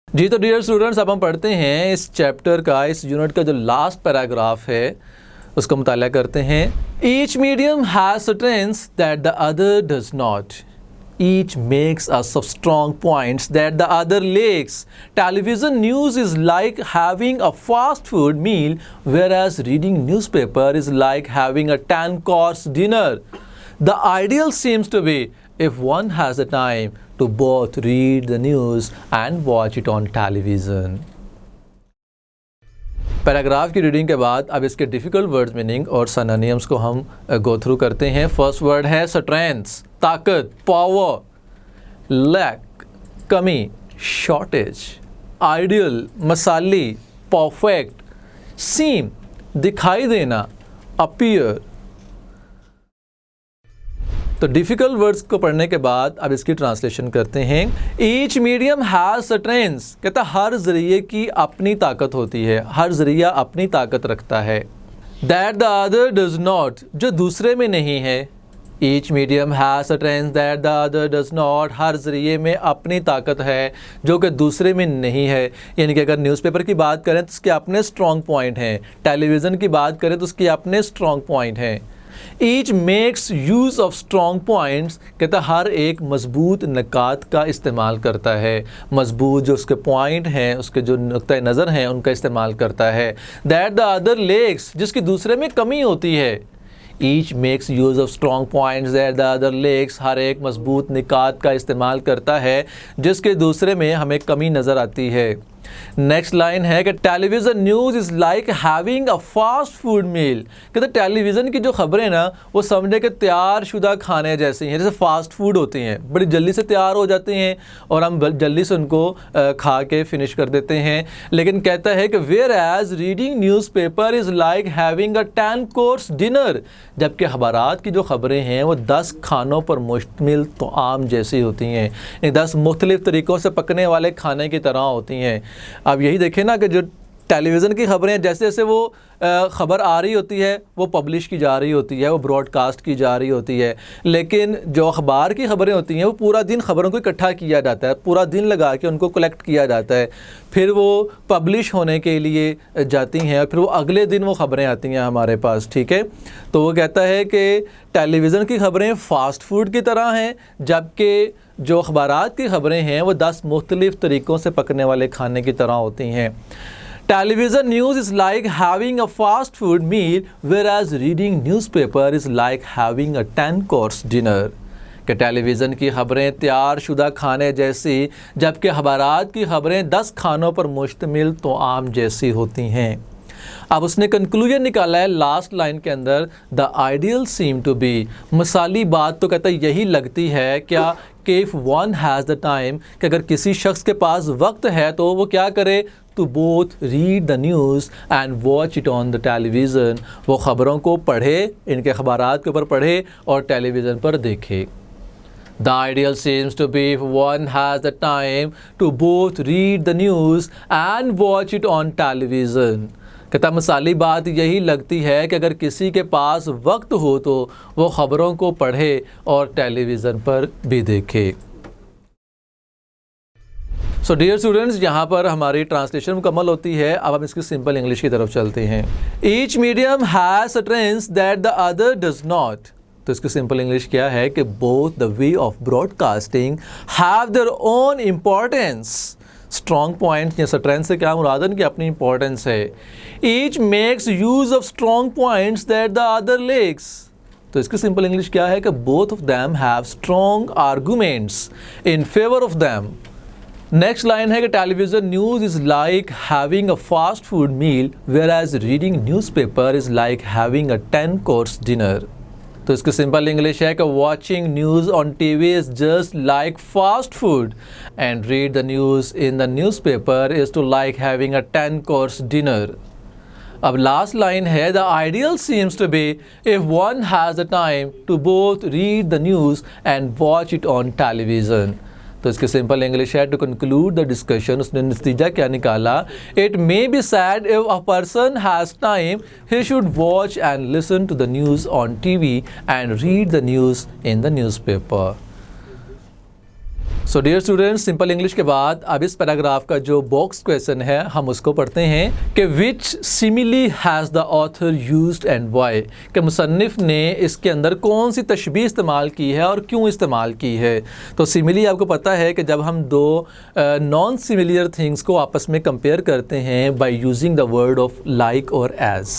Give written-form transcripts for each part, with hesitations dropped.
जी तो dear students, अब हम पढ़ते हैं इस चैप्टर का, इस यूनिट का जो लास्ट पैराग्राफ है उसका मुताला करते हैं। Each medium has strengths that the other does not, each makes us of strong points that the other lacks. Television news is like having a fast food meal, whereas reading newspaper is like having a 10-course dinner. The ideal seems to be if one has the time to both read the news and watch it on television. Paragraph की reading के बाद अब इसके difficult words meaning और synonyms को हम go through करते हैं। फर्स्ट वर्ड है स्ट्रेंथ्स, ताकत, पावर, लैक, कमी, शॉर्टेज, आइडियल, मसाली, परफेक्ट, सीम, दिखाई देना, अपीयर। तो डिफ़िकल्ट वर्ड्स को पढ़ने के बाद अब इसकी ट्रांसलेशन करते हैं। ईच मीडियम हैज़ स्ट्रेंथ्स, कहता हर ज़रिए की अपनी ताकत होती है, हर ज़रिया अपनी ताकत रखता है। That the other does not, जो दूसरे में नहीं है। Each medium has strengths that the other does not, हर ज़रिए में अपनी ताकत है जो कि दूसरे में नहीं है। यानी कि अगर न्यूज़पेपर की बात करें तो उसके अपने स्ट्रॉन्ग पॉइंट हैं, टेलीविज़न की बात करें तो उसके अपने स्ट्रॉन्ग पॉइंट हैं। Each makes use of strong points, कहता हर एक मजबूत नकात का इस्तेमाल करता है, मजबूत जो उसके पॉइंट हैं, उसके जो नुक्ता नज़र हैं उनका इस्तेमाल करता है। दैट द अदर लेक्स, जिसकी दूसरे में कमी होती है। Each makes use of strong points that the other lacks, हर एक मजबूत निकात का इस्तेमाल करता है जिसके दूसरे में हमें कमी नज़र आती है। नेक्स्ट लाइन है कि television news is like having a fast food meal, कहते टेलीविज़न की जो खबरें ना वो समझे कि तैयार शुदा खाने जैसी हैं, जैसे फ़ास्ट फूड होती हैं, बड़ी जल्दी से तैयार हो जाती हैं और हम जल्दी से उनको खा के फिनिश कर देते हैं। लेकिन कहता है कि whereas reading newspaper is like having a 10-course dinner, जबकि अखबारात की जो ख़बरें हैं वो 10 खानों पर मुश्तमिल तो आम जैसी होती हैं, 10 मुख्तलिफ़ तरीक़ों से पकने वाले खाने की तरह होती हैं। अब यही देखें ना कि जो टेलीविज़न की ख़बरें जैसे जैसे वो ख़बर आ रही होती है वो पब्लिश की जा रही होती है, वो ब्रॉडकास्ट की जा रही होती है, लेकिन जो अखबार की ख़बरें होती हैं वो पूरा दिन ख़बरों को इकट्ठा किया जाता है, पूरा दिन लगा के उनको कलेक्ट किया जाता है, फिर वो पब्लिश होने के लिए जाती हैं और फिर वो अगले दिन वो ख़बरें आती हैं हमारे पास। ठीक है, तो वो कहता है कि टेलीविज़न की ख़बरें फ़ास्ट फूड की तरह हैं, जबकि जो अखबारात की ख़बरें हैं वो 10 मुख्तलिफ़ तरीक़ों से पकने वाले खाने की तरह होती हैं। Television news is like having a fast food meal, whereas reading newspaper is like having a 10-course dinner, कि टेलीविज़न की ख़बरें तैयार शुदा खाने जैसी, जबकि अखबारात की ख़बरें 10 खानों पर मुश्तमिल तो आम जैसी होती हैं। अब उसने कंक्लूजन निकाला है लास्ट लाइन के अंदर, the ideal seem to be, मिसाली बात तो कहता है यही लगती है क्या कि if one has the time, कि अगर किसी शख्स के पास वक्त है तो वो क्या करे, to both read the news and watch it on the television, वो ख़बरों को पढ़े, इनके अखबारात के ऊपर पढ़े और टेलीविज़न पर देखे। The ideal seems to be if one has the time to both read the news and watch it on television. कहता मिसाली बात यही लगती है कि अगर किसी के पास वक्त हो तो वो ख़बरों को पढ़े और टेलीविज़न पर भी देखे। सो डियर स्टूडेंट्स, यहाँ पर हमारी ट्रांसलेशन मुकम्मल होती है। अब हम इसकी सिंपल इंग्लिश की तरफ चलते हैं। Each medium has strengths that the other does not, तो इसकी सिंपल इंग्लिश क्या है कि both the way of broadcasting have their own importance. Strong points या स्ट्रेंथ से क्या मुरादन की अपनी इंपॉर्टेंस है। Each makes use of strong points that the other lacks, तो इसकी सिंपल इंग्लिश क्या है कि both of them have strong arguments in favour of them. Next line है कि television news is like having a fast food meal, whereas reading newspaper is like having a 10-course dinner, तो इसकी simple English है कि watching news on TV is just like fast food and read the news in the newspaper is to like having a 10-course dinner. अब last line है, the ideal seems to be if one has the time to both read the news and watch it on television, तो इसकी simple English है to conclude the discussion, उसने नतीजा क्या निकाला, it may be said if a person has time he should watch and listen to the news on TV and read the news in the newspaper. So dear students, simple English के बाद अब इस paragraph का जो box question है हम उसको पढ़ते हैं कि which simile has the author used and why, कि मुसन्निफ ने इसके अंदर कौन सी तशबीह इस्तेमाल की है और क्यों इस्तेमाल की है। तो सिमिली आपको पता है कि जब हम दो नॉन सिमिलियर थिंग्स को आपस में कंपेयर करते हैं by using the word of like और एज।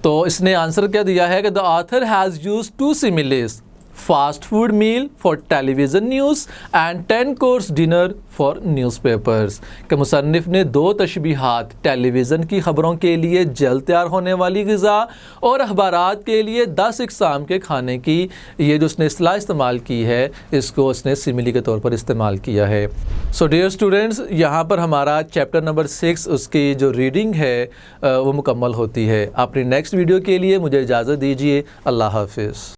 तो इसने आंसर क्या दिया है कि the author has used to similes, fast food meal for television news and 10 course dinner for newspapers, कि मुसन्निफ ने दो तशबीहात, टेलीविज़न की ख़बरों के लिए जल्द तैयार होने वाली ग़िज़ा और अखबारात के लिए 10 इक़साम के खाने की, ये जो उसने इस्तिलाह इस्तेमाल की है इसको उसने सिमिली के तौर पर इस्तेमाल किया है। सो डियर स्टूडेंट्स, यहाँ पर हमारा चैप्टर नंबर 6 उसकी जो रीडिंग है वो मुकम्मल होती है। अपनी नेक्स्ट वीडियो के लिए मुझे इजाज़त दीजिए। अल्लाह हाफ़िज़।